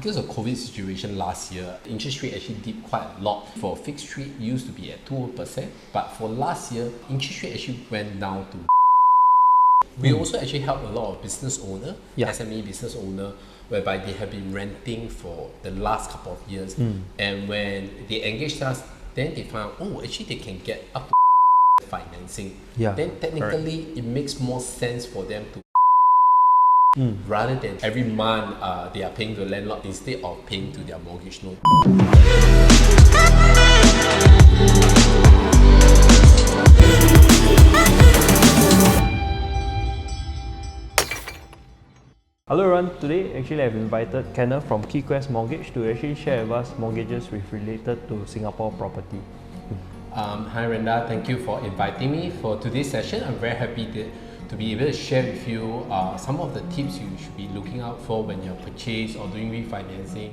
Because of COVID situation last year, interest rate actually dipped quite a lot. For fixed rate, it used to be at 2%, but for last year, interest rate actually went down to. We also actually help a lot of business owner, SME business owner, whereby they have been renting for the last couple of years. And when they engage us, then they find, actually they can get up to financing. Then technically, it makes more sense for them to rather than every month they are paying to the landlord instead of paying to their mortgage loan. Hello everyone, today actually I've invited Kenneth from Keyquest Mortgage to actually share with us mortgages related to Singapore property. Hi Randa, thank you for inviting me for today's session. I'm very happy to be able to share with you some of the tips you should be looking out for when you're purchase or doing refinancing.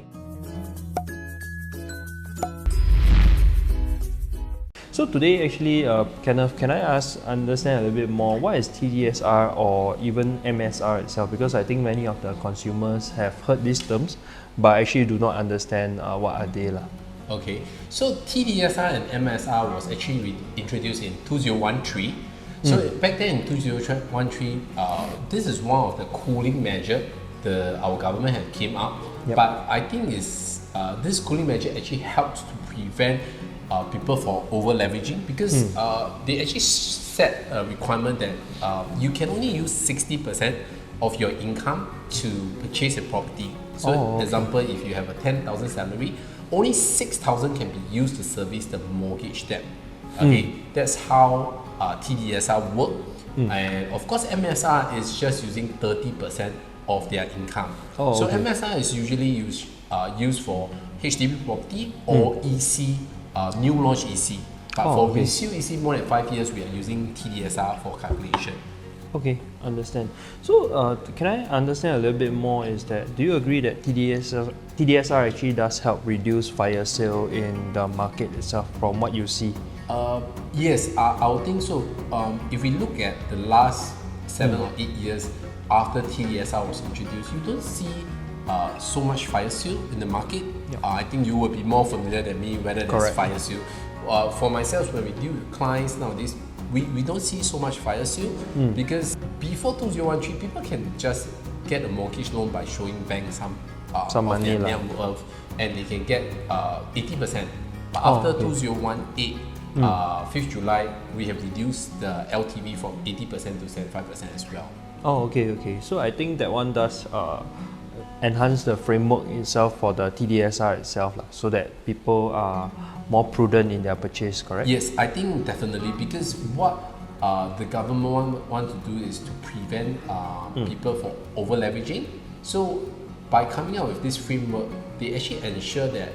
So today actually, Kenneth, can I understand a little bit more, what is TDSR or even MSR itself? Because I think many of the consumers have heard these terms, but actually do not understand what are they. Okay, so TDSR and MSR was actually introduced in 2013. So back then in 2013, this is one of the cooling measure our government had came up. But I think this cooling measure actually helps to prevent people from over leveraging, because they actually set a requirement that you can only use 60% of your income to purchase a property. So example, if you have a 10,000 salary, only 6,000 can be used to service the mortgage debt. Okay, that's how TDSR work. And of course MSR is just using 30% of their income. So MSR is usually used for HDB property or EC, new launch EC. But for resale EC more than 5 years, we are using TDSR for calculation. Okay, understand. So can I understand a little bit more, is that, do you agree that TDSR actually does help reduce fire sale in the market itself from what you see? Yes, I would think so. If we look at the last 7 or 8 years after TDSR was introduced, you don't see so much fire sale in the market. I think you will be more familiar than me whether there's fire sale. For myself, when we deal with clients nowadays, we don't see so much fire sale because before 2013, people can just get a mortgage loan by showing banks some money of their net worth, and they can get 80%. But after 2018, 5th July, we have reduced the LTV from 80% to 75% as well. Okay. So I think that one does enhance the framework itself for the TDSR itself, so that people are more prudent in their purchase, correct? Yes, I think definitely, because what the government want to do is to prevent people from over leveraging. So by coming out with this framework, they actually ensure that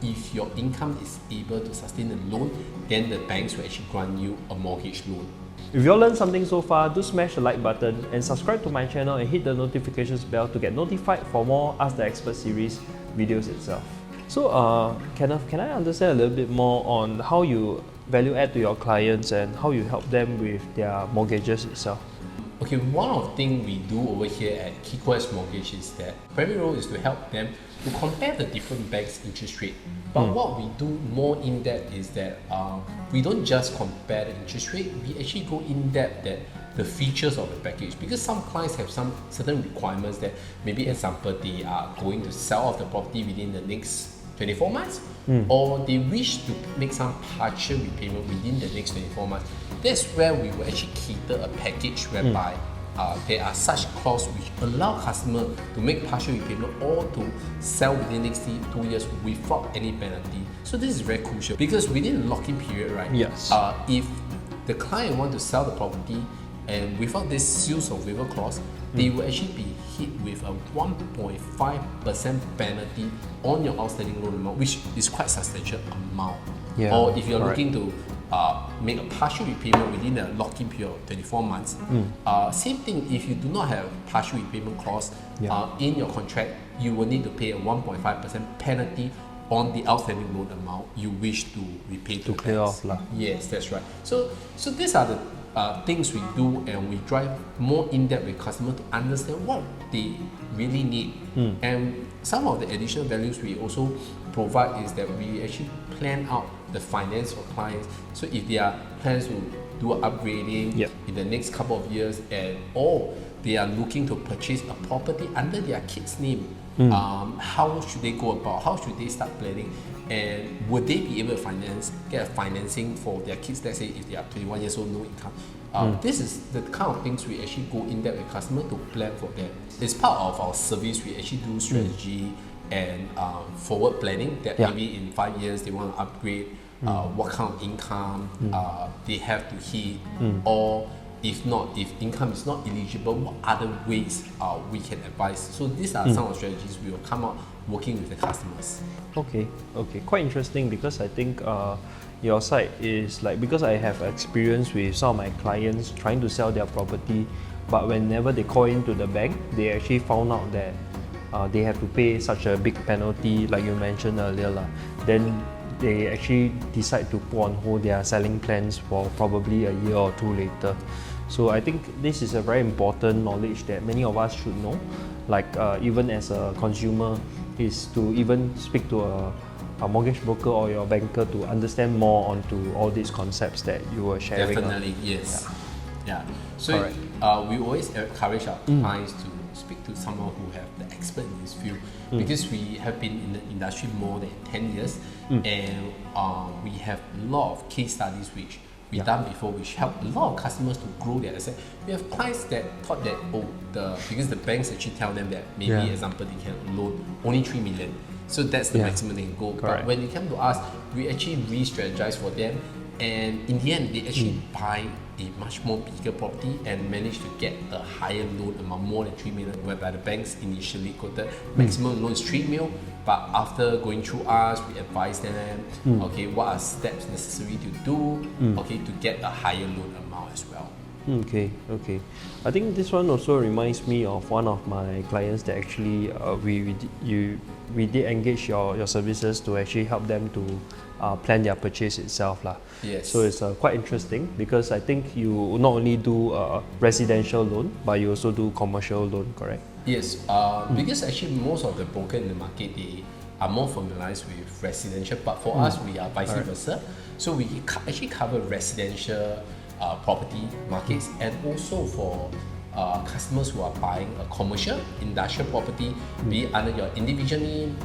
if your income is able to sustain the loan, then the banks will actually grant you a mortgage loan. If you all learned something so far, do smash the like button and subscribe to my channel and hit the notifications bell to get notified for more Ask the Experts Series videos itself. So Kenneth, can I understand a little bit more on how you value add to your clients and how you help them with their mortgages itself? Okay, one of the things we do over here at Keyquest Mortgage is that primary role is to help them to compare the different banks' interest rate. But what we do more in depth is that we don't just compare the interest rate, we actually go in depth that the features of the package, because some clients have some certain requirements that maybe, example, they are going to sell off the property within the next 24 months, or they wish to make some partial repayment within the next 24 months. That's where we will actually cater a package whereby there are such clauses which allow customer to make partial repayment or to sell within the next 2 years without any penalty. So this is very crucial, because within the lock-in period, right? Yes. If the client want to sell the property and without this sales of waiver clause, they will actually be hit with a 1.5% penalty on your outstanding loan amount, which is quite substantial amount. Or if you're looking to make a partial repayment within a lock-in period of 24 months, same thing, if you do not have partial repayment clause in your contract, you will need to pay a 1.5% penalty on the outstanding loan amount you wish to repay to clear off. Yes, that's right. So these are the things we do, and we drive more in depth with customers to understand what they really need. And some of the additional values we also provide is that we actually plan out the finance for clients. So if there are plans to do upgrading in the next couple of years, and or they are looking to purchase a property under their kid's name, how should they go about? How should they start planning? And would they be able to get a financing for their kids? Let's say if they are 21 years old, no income. This is the kind of things we actually go in depth with customer to plan for them. It's part of our service. We actually do strategy and forward planning that maybe in 5 years they want to upgrade. What kind of income they have to hit, or if not, if income is not eligible, what other ways we can advise. So these are some of the strategies we will come out working with the customers. Okay, quite interesting, because I think your side is like, because I have experience with some of my clients trying to sell their property, but whenever they call into the bank, they actually found out that they have to pay such a big penalty, like you mentioned earlier, then they actually decide to put on hold their selling plans for probably a year or two later. So I think this is a very important knowledge that many of us should know, like even as a consumer, is to even speak to a mortgage broker or your banker to understand more onto all these concepts that you were sharing. Definitely, yes. Yeah. So we always encourage our clients to speak to someone who have the expert in this field, because we have been in the industry more than 10 years, and we have a lot of case studies which we've done before, which help a lot of customers to grow their asset. We have clients that thought that because the banks actually tell them that maybe example they can loan only 3 million, so that's the maximum they can go. But when they come to us, we actually re-strategize for them, and in the end they actually buy a much more bigger property and manage to get a higher loan amount, more than 3 million, whereby the banks initially quoted maximum loan is 3 million, but after going through us, we advise them, okay, what are steps necessary to do, okay, to get a higher loan amount as well. Okay. I think this one also reminds me of one of my clients that actually we did engage your services to actually help them to plan their purchase itself lah. Yes. So it's quite interesting, because I think you not only do residential loan, but you also do commercial loan, correct? Yes, because actually most of the brokers in the market, they are more familiarized with residential, but for us we are vice versa. So we actually cover residential property markets, and also for customers who are buying a commercial, industrial property, be it under your individual name,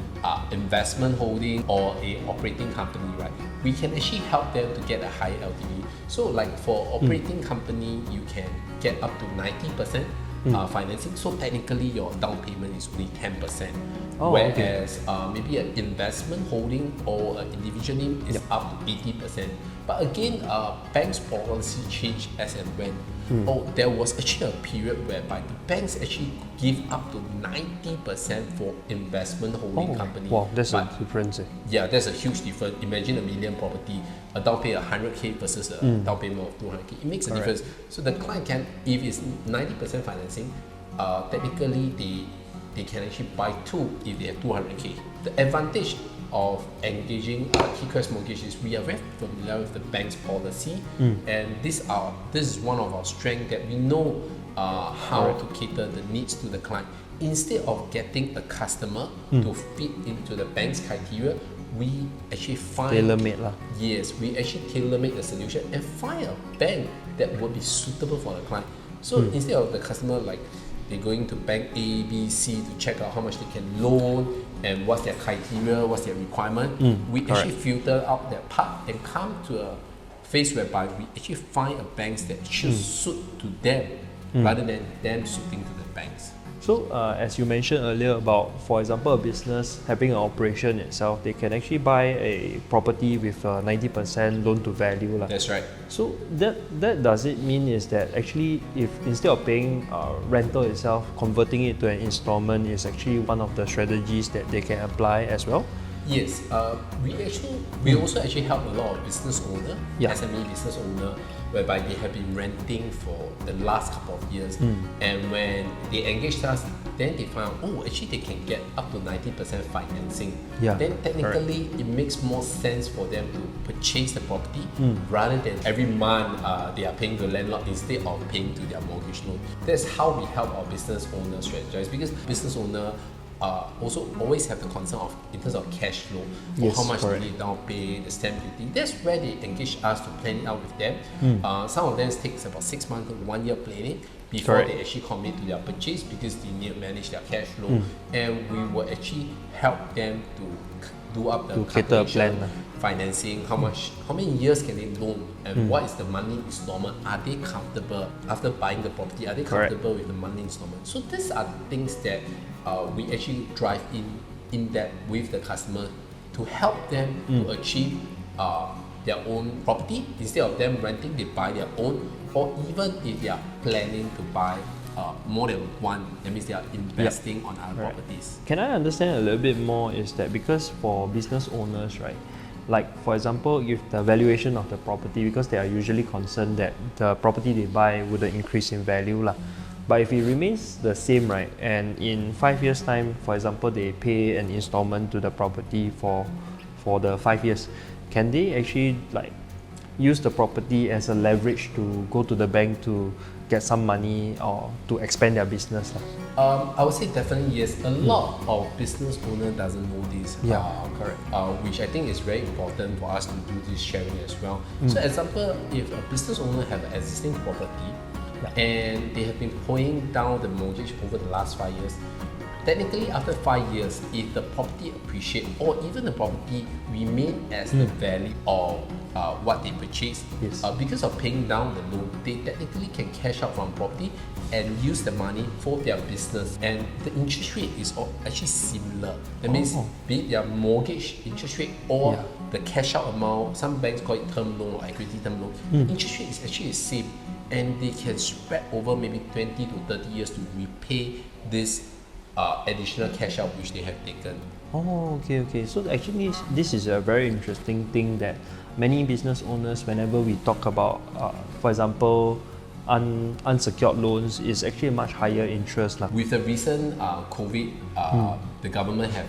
investment holding, or a operating company, right? We can actually help them to get a higher LTV. So like for operating company, you can get up to 90% financing. So technically your down payment is only 10%. Whereas maybe an investment holding or an individual name is up to 80%. But again, banks policy change as and when. There was actually a period whereby the banks actually give up to 90% for investment holding company. Wow, that's a difference. Yeah, that's a huge difference. Imagine a million property, a down payment 100k versus a down payment of 200k. It makes a difference. So the client can, if it's 90% financing, technically they can actually buy two if they have 200k. The advantage of engaging Keyquest Mortgage is we are very familiar with the bank's policy, and this is one of our strengths, that we know how to cater the needs to the client. Instead of getting a customer to fit into the bank's criteria, we actually find tailor-made lah. Yes, we actually tailor-make the solution and find a bank that would be suitable for the client. So instead of the customer like they're going to bank A, B, C to check out how much they can loan and what's their criteria, what's their requirement, we actually filter out that part and come to a phase whereby we actually find a banks that should suit to them rather than them suiting to the banks. So as you mentioned earlier about, for example, a business having an operation itself, they can actually buy a property with 90% loan to value lah. That's right. So that does it mean is that actually, if instead of paying rental itself, converting it to an installment is actually one of the strategies that they can apply as well? Yes, we also actually help a lot of business owner, SME business owner, whereby they have been renting for the last couple of years, and when they engaged us, then they found, oh, actually they can get up to 90% financing. Yeah, then technically it makes more sense for them to purchase the property rather than every month they are paying the landlord instead of paying to their mortgage loan. That's how we help our business owners strategize, because business owner also always have the concern of in terms of cash flow, or Yes, how much correct. do they down pay, the stamp duty. That's where they engage us to plan it out with them. Some of them takes about 6 months to 1 year planning before Correct. they actually commit to their purchase, because they need to manage their cash flow, and we will actually help them to do up the To cater a calculation, plan. financing, how many years can they loan, and what is the monthly installment. Are they comfortable after buying the property? Are they Correct. comfortable with the monthly installment? So these are the things that we actually drive in depth with the customer to help them to achieve their own property. Instead of them renting, they buy their own, or even if they are planning to buy more than one, that means they are investing on other properties. Can I understand a little bit more is that because for business owners, right, like for example, if the valuation of the property, because they are usually concerned that the property they buy wouldn't increase in value lah. But if it remains the same, right, and in 5 years time, for example, they pay an installment to the property for the 5 years, can they actually like use the property as a leverage to go to the bank to get some money or to expand their business lah? I would say definitely yes. A lot of business owner doesn't know this. Correct. Which I think is very important for us to do this sharing as well. So example, if a business owner have an existing property and they have been paying down the mortgage over the last 5 years, technically after 5 years, if the property appreciate or even the property remain as the value of what they purchased, because of paying down the loan, they technically can cash out from property and use the money for their business, and the interest rate is actually similar. That means be it their mortgage interest rate or the cash out amount, some banks call it term loan or equity term loan, interest rate is actually the same, and they can spread over maybe 20 to 30 years to repay this additional cash out which they have taken. Oh, okay. So actually, this is a very interesting thing that many business owners, whenever we talk about, for example, unsecured loans, is actually a much higher interest lah. With the recent COVID, the government have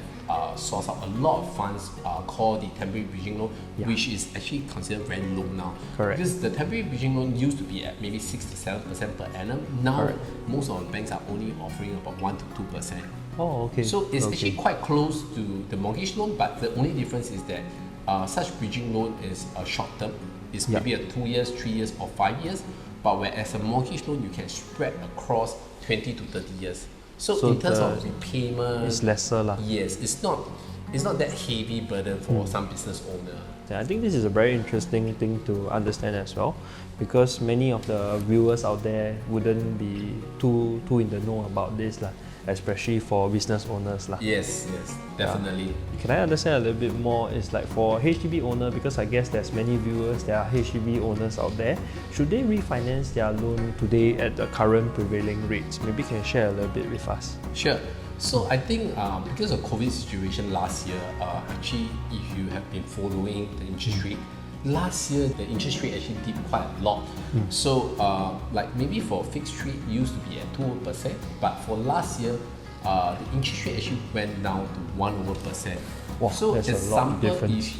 sourced out a lot of funds called the temporary bridging loan, which is actually considered very low now. Correct. Because the temporary bridging loan used to be at maybe 6 to 7% per annum. Now, most of the banks are only offering about 1 to 2%. Oh, okay. So it's actually quite close to the mortgage loan, but the only difference is that such bridging loan is short term. It's maybe a 2 years, 3 years, or 5 years. But whereas a mortgage loan, you can spread across 20 to 30 years. So in terms of repayment, it's lesser lah. yes, it's not that heavy burden for some business owner. Yeah, I think this is a very interesting thing to understand as well, because many of the viewers out there wouldn't be too in the know about this lah, especially for business owners lah. Yes, definitely. Can I understand a little bit more? Is like for HDB owner, because I guess there's many viewers, there are HDB owners out there. Should they refinance their loan today at the current prevailing rates? Maybe can you share a little bit with us? Sure. So I think because of COVID situation last year, actually if you have been following the interest rate, last year the interest rate actually dipped quite a lot. So like maybe for fixed rate used to be at 2%, but for last year the interest rate actually went down to 1%. Wow, so that's a lot example, difference.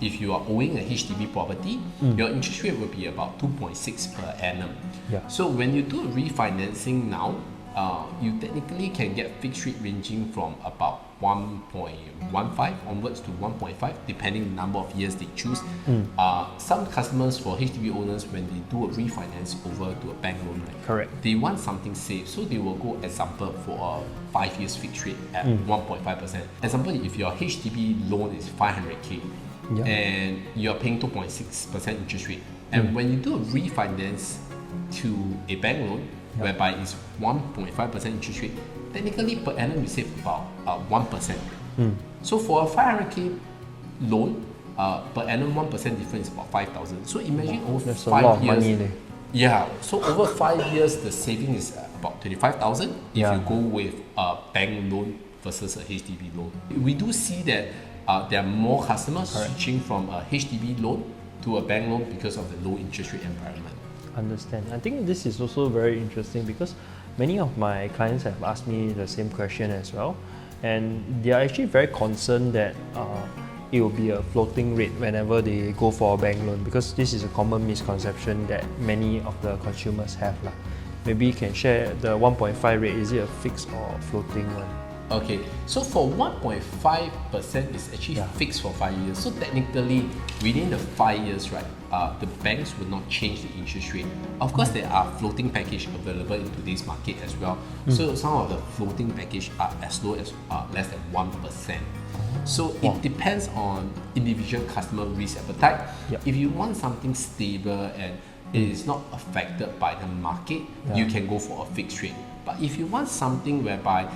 if you are owing a HDB property, your interest rate will be about 2.6 per annum. So when you do a refinancing now, you technically can get fixed rate ranging from about 1.15 onwards to 1.5, depending on the number of years they choose. Some customers, for HDB owners, when they do a refinance over to a bank loan, Correct. they want something safe, so they will go example for a 5 years fixed rate at 1.5%. Example, if your HDB loan is 500k and you're paying 2.6% interest rate, and when you do a refinance to a bank loan, whereby it's 1.5% interest rate, technically per annum you save about 1%. So for a 500k loan, per annum 1% difference is about 5,000. So imagine over That's 5 a lot of years. money there. Yeah, so over 5 years the saving is about 25,000 if you go with a bank loan versus a HDB loan. We do see that there are more customers switching from a HDB loan to a bank loan because of the low interest rate environment. Understand. I think this is also very interesting because many of my clients have asked me the same question as well, and they are actually very concerned that it will be a floating rate whenever they go for a bank loan, because this is a common misconception that many of the consumers have lah. Maybe you can share the 1.5 rate, is it a fixed or floating one? Okay, so for 1.5% is actually fixed for 5 years. So technically, within the 5 years, right, the banks will not change the interest rate. Of course, there are floating package available in today's market as well. So some of the floating package are as low as less than 1%. So it depends on individual customer risk appetite. If you want something stable and it is not affected by the market, you can go for a fixed rate. But if you want something whereby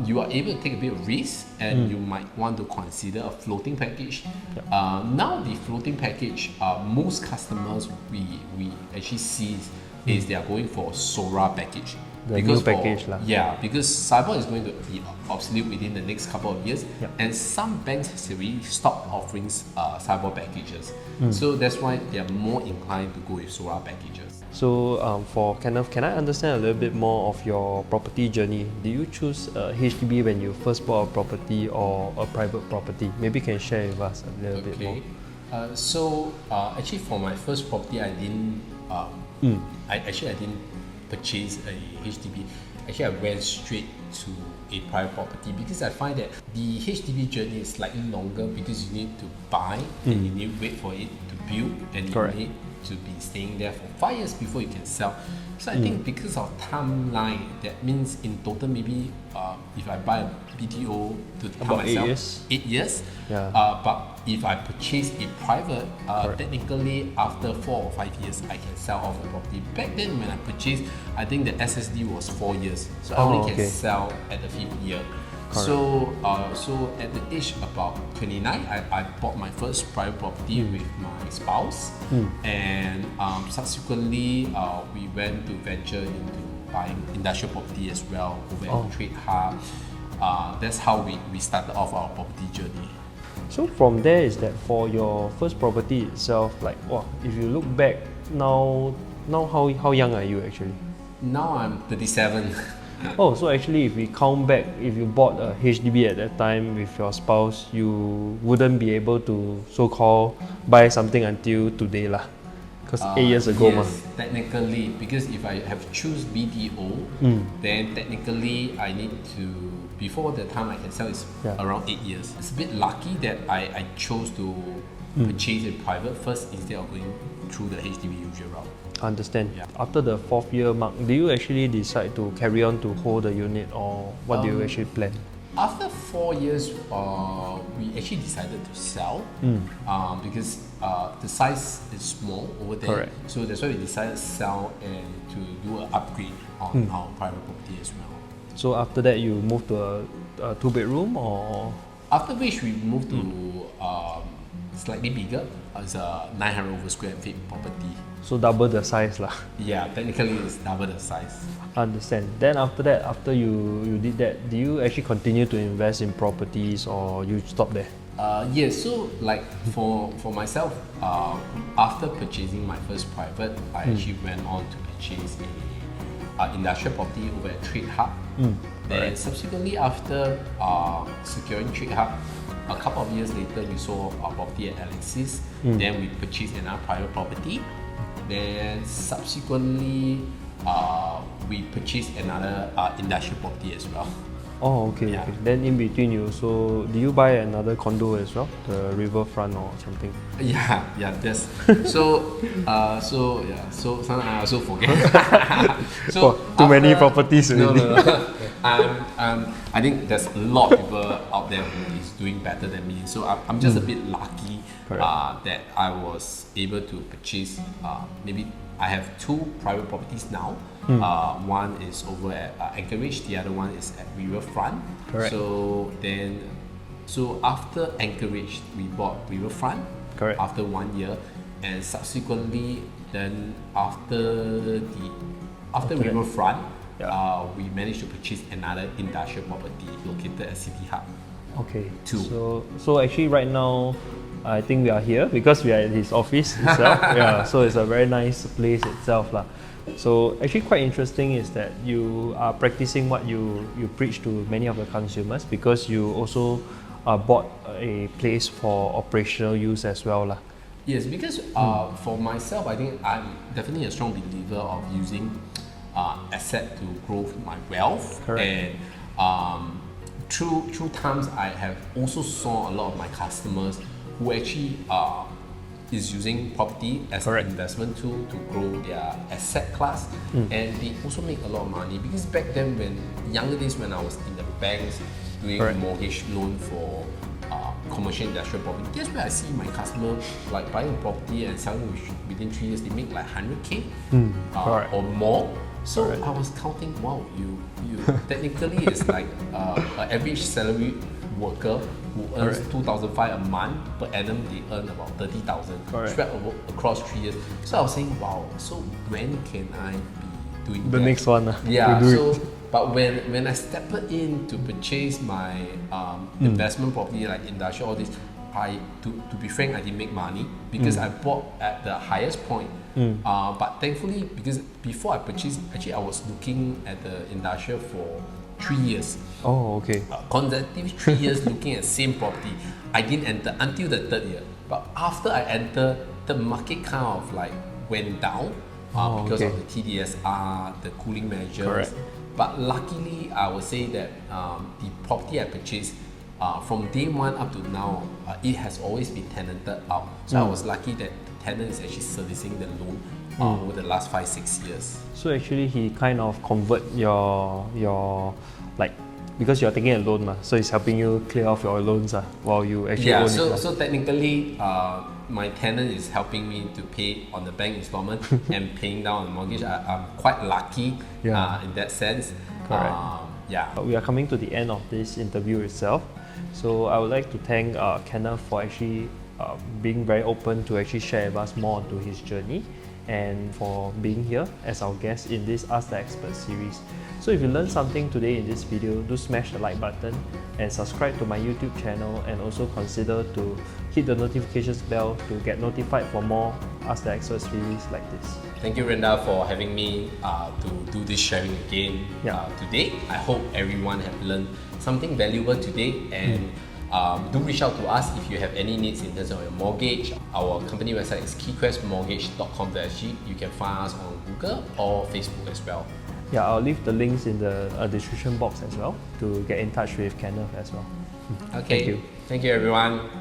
you are able to take a bit of risk and you might want to consider a floating package. Now the floating package, most customers we actually see is they are going for a SORA package. The new package because SIBOR is going to be obsolete within the next couple of years, and some banks have already stopped offering SIBOR packages. So that's why they are more inclined to go with SORA packages. So for Kenneth, can I understand a little bit more of your property journey? Did you choose HDB when you first bought a property or a private property? Maybe you can share with us a little bit more. Actually for my first property, I didn't purchase a HDB. Actually, I went straight to a private property because I find that the HDB journey is slightly longer because you need to buy and you need to wait for it to build, and you need to be staying there for 5 years before you can sell. So I think because of timeline, that means in total maybe if I buy a BTO to tell myself 8 years. But if I purchase a private, technically after 4 or 5 years I can sell off the property. Back then when I purchased, I think the SSD was 4 years, so I only can sell at the 5th year. So at the age about 29, I bought my first private property with my spouse, and subsequently we went to venture into buying industrial property as well over at Trade Hub. That's how we started off our property journey. So from there, is that for your first property itself, like if you look back now how young are you actually? Now I'm 37. Oh, so actually if we count back, if you bought a HDB at that time with your spouse, you wouldn't be able to so-called buy something until today lah. Because 8 years ago yes, technically, because if I have choose BTO, then technically I need to, before the time I can sell is around 8 years. It's a bit lucky that I chose to purchase it private first instead of going through the HDB usual route. Understand. After the 4th year mark, do you actually decide to carry on to hold the unit, or what do you actually plan? After 4 years, we actually decided to sell because the size is small over there. So that's why we decided to sell and to do an upgrade on our private property as well. So after that, you moved to a 2-bedroom, or? After which we moved to slightly bigger. It's a 900 over square feet property. So double the size lah. Yeah, technically it's double the size. Understand. Then after that, after you did that, do you actually continue to invest in properties, or you stop there? Yes, so like for myself, after purchasing my first private, I actually went on to purchase a industrial property over at Trade Hub. Then subsequently after securing Trade Hub, a couple of years later we sold our property at Alexis. Then we purchased another private property. Then subsequently we purchased another industrial property as well. Oh, okay, okay. Then in between you also, do you buy another condo as well? The riverfront or something? Yeah, that's so sometimes I also forget. So too many properties already. No. I think there's a lot of people out there who is doing better than me. So I'm just a bit lucky that I was able to purchase. Maybe I have 2 private properties now. One is over at Anchorage, the other one is at Riverfront. So after Anchorage, we bought Riverfront after 1 year, and subsequently then after Riverfront, we managed to purchase another industrial property located at City Hub. Okay. So actually right now, I think we are here because we are at his office itself. Yeah, so it's a very nice place itself lah. So actually quite interesting is that you are practicing what you preach to many of the consumers, because you also bought a place for operational use as well lah. Yes, because for myself, I think I'm definitely a strong believer of using asset to grow my wealth. Correct. And through times, I have also saw a lot of my customers who actually is using property as Correct. an investment tool to grow their asset class, and they also make a lot of money. Because back then, when younger days, when I was in the banks doing Correct. mortgage loan for commercial industrial property, that's where I see my customer like buying a property and selling within 3 years, they make like 100K or more. So Correct. I was counting, wow, you technically is like an average salary worker who earns Correct. 2,500 a month per annum, they earn about 30,000 Correct. spread across 3 years. So I was saying, wow, so when can I be doing The that? next one. Yeah, to do so it. but when I stepped in to purchase my investment property like industrial, all this, to be frank, I didn't make money because I bought at the highest point. But thankfully, because before I purchased, actually I was looking at the industrial for 3 years. Oh, okay. Consecutive 3 years looking at same property. I didn't enter until the 3rd year. But after I entered, the market kind of like went down because of the TDSR, the cooling measures. Correct. But luckily, I would say that the property I purchased from day one up to now, it has always been tenanted out. So I was lucky that the tenant is actually servicing the loan over the last 5-6 years. So actually he kind of convert your like, because you're taking a loan so he's helping you clear off your loans while you actually own it. So technically my tenant is helping me to pay on the bank installment and paying down the mortgage. I'm quite lucky in that sense. Correct. We are coming to the end of this interview itself. So I would like to thank Kenneth for actually being very open to actually share with us more onto his journey, and for being here as our guest in this Ask the Experts series. So if you learned something today in this video, do smash the like button and subscribe to my YouTube channel, and also consider to hit the notifications bell to get notified for more Ask the Experts series like this. Thank you, Randall, for having me to do this sharing again today. I hope everyone have learned something valuable today, and do reach out to us if you have any needs in terms of your mortgage. Our company website is keyquestmortgage.com.sg. You can find us on Google or Facebook as well. Yeah, I'll leave the links in the description box as well to get in touch with Kenneth as well. Okay. Thank you. Thank you, everyone.